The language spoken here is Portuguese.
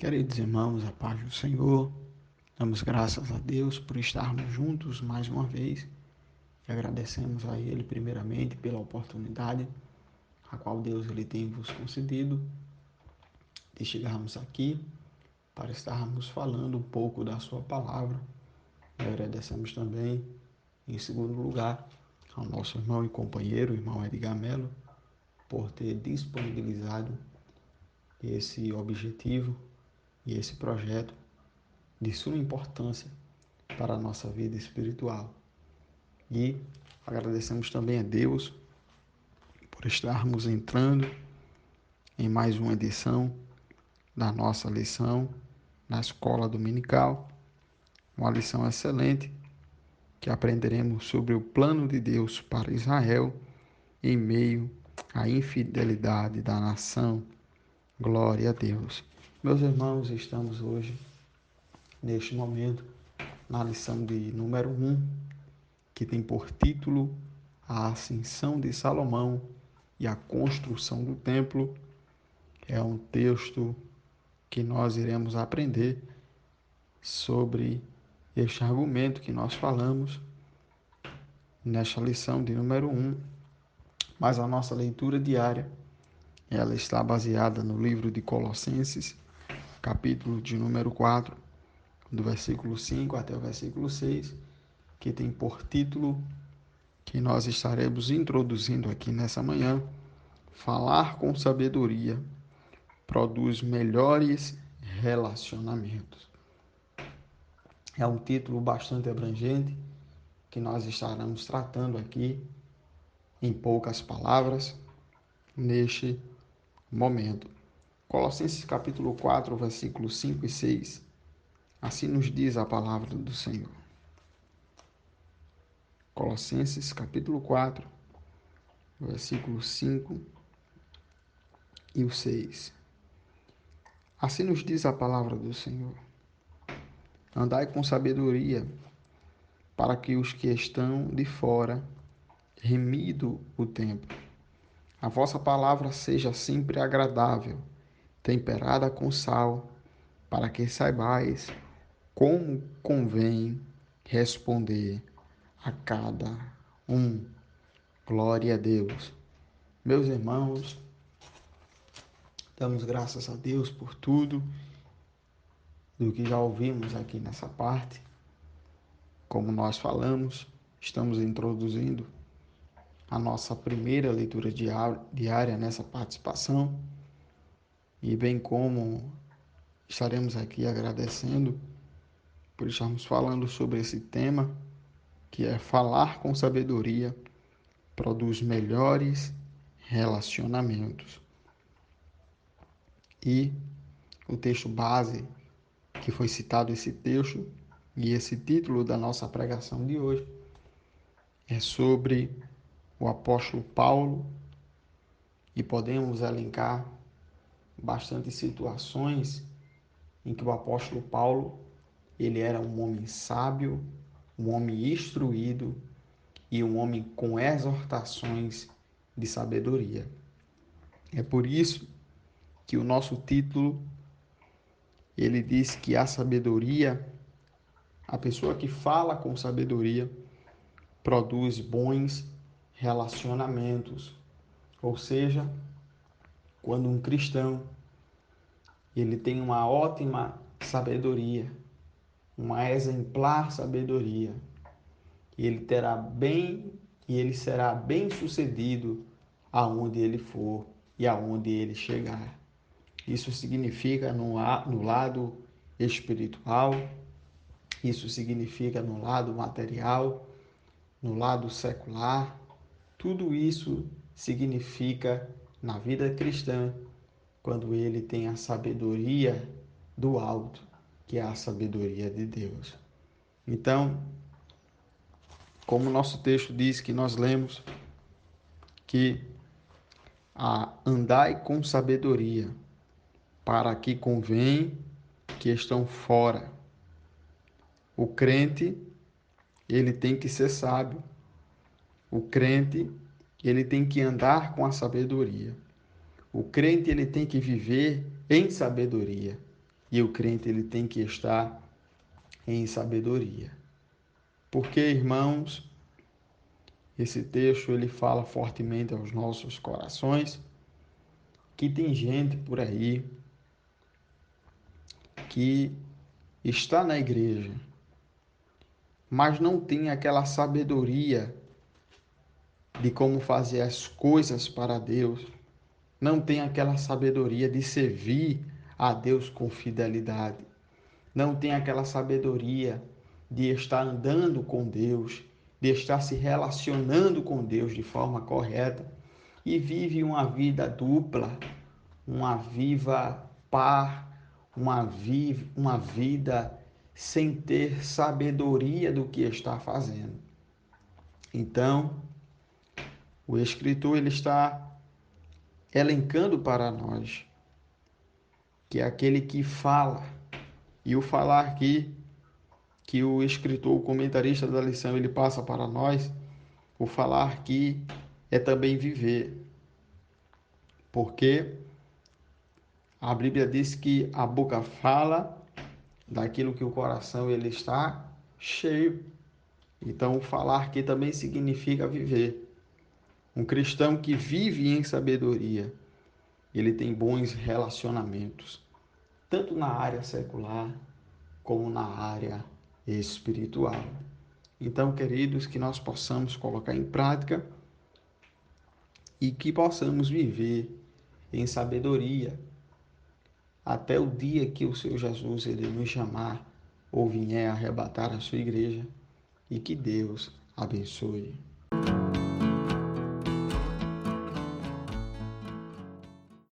Queridos irmãos, a paz do Senhor, damos graças a Deus por estarmos juntos mais uma vez e agradecemos a Ele primeiramente pela oportunidade a qual Deus ele tem vos concedido de chegarmos aqui para estarmos falando um pouco da sua palavra. E agradecemos também, em segundo lugar, ao nosso irmão e companheiro, o irmão Edgar Melo, por ter disponibilizado esse objetivo e esse projeto de suma importância para a nossa vida espiritual. E agradecemos também a Deus por estarmos entrando em mais uma edição da nossa lição na escola dominical, uma lição excelente que aprenderemos sobre o plano de Deus para Israel em meio à infidelidade da nação. Glória a Deus. Meus irmãos, estamos hoje, neste momento, na lição de número 1, que tem por título A Ascensão de Salomão e a Construção do Templo. É um texto que nós iremos aprender sobre este argumento que nós falamos nesta lição de número 1, mas a nossa leitura diária, ela está baseada no livro de Colossenses, capítulo de número 4, do versículo 5 até o versículo 6, que tem por título, que nós estaremos introduzindo aqui nessa manhã, falar com sabedoria produz melhores relacionamentos. É um título bastante abrangente que nós estaremos tratando aqui em poucas palavras neste momento. Colossenses capítulo 4, versículos 5 e 6. Assim nos diz a palavra do Senhor. Colossenses capítulo 4, versículos 5 e o 6. Assim nos diz a palavra do Senhor. Andai com sabedoria, para que os que estão de fora, remido o tempo, a vossa palavra seja sempre agradável, temperada com sal, para que saibais como convém responder a cada um. Glória a Deus. Meus irmãos, damos graças a Deus por tudo do que já ouvimos aqui nessa parte. Como nós falamos, estamos introduzindo a nossa primeira leitura diária nessa participação, e bem como estaremos aqui agradecendo por estarmos falando sobre esse tema, que é falar com sabedoria produz melhores relacionamentos. E o texto base que foi citado, esse texto e esse título da nossa pregação de hoje, é sobre o apóstolo Paulo, e podemos elencar bastantes situações em que o apóstolo Paulo, ele era um homem sábio, um homem instruído e um homem com exortações de sabedoria. É por isso que o nosso título, ele diz que a sabedoria, a pessoa que fala com sabedoria, produz bons relacionamentos. Ou seja, quando um cristão ele tem uma ótima sabedoria, uma exemplar sabedoria, ele será bem sucedido aonde ele for e aonde ele chegar. Isso significa no lado espiritual, isso significa no lado material, no lado secular. Tudo isso significa na vida cristã, quando ele tem a sabedoria do alto, que é a sabedoria de Deus. Então, como o nosso texto diz, que nós lemos, que andai com sabedoria, para que convém que estão fora. O crente, ele tem que ser sábio. O crente, ele tem que andar com a sabedoria. O crente, ele tem que viver em sabedoria. E o crente ele tem que estar em sabedoria. Porque, irmãos, esse texto ele fala fortemente aos nossos corações que tem gente por aí que está na igreja, mas não tem aquela sabedoria de como fazer as coisas para Deus, não tem aquela sabedoria de servir a Deus com fidelidade, não tem aquela sabedoria de estar andando com Deus, de estar se relacionando com Deus de forma correta e vive uma vida dupla, uma viva par, uma vida sem ter sabedoria do que está fazendo. Então, o escritor ele está elencando para nós que é aquele que fala, e o falar aqui que o escritor, o comentarista da lição, ele passa para nós, o falar aqui é também viver, porque a Bíblia diz que a boca fala daquilo que o coração ele está cheio. Então, falar aqui também significa viver. Um cristão que vive em sabedoria, ele tem bons relacionamentos, tanto na área secular como na área espiritual. Então, queridos, que nós possamos colocar em prática e que possamos viver em sabedoria até o dia que o Senhor Jesus ele nos chamar ou vier arrebatar a sua igreja, e que Deus abençoe.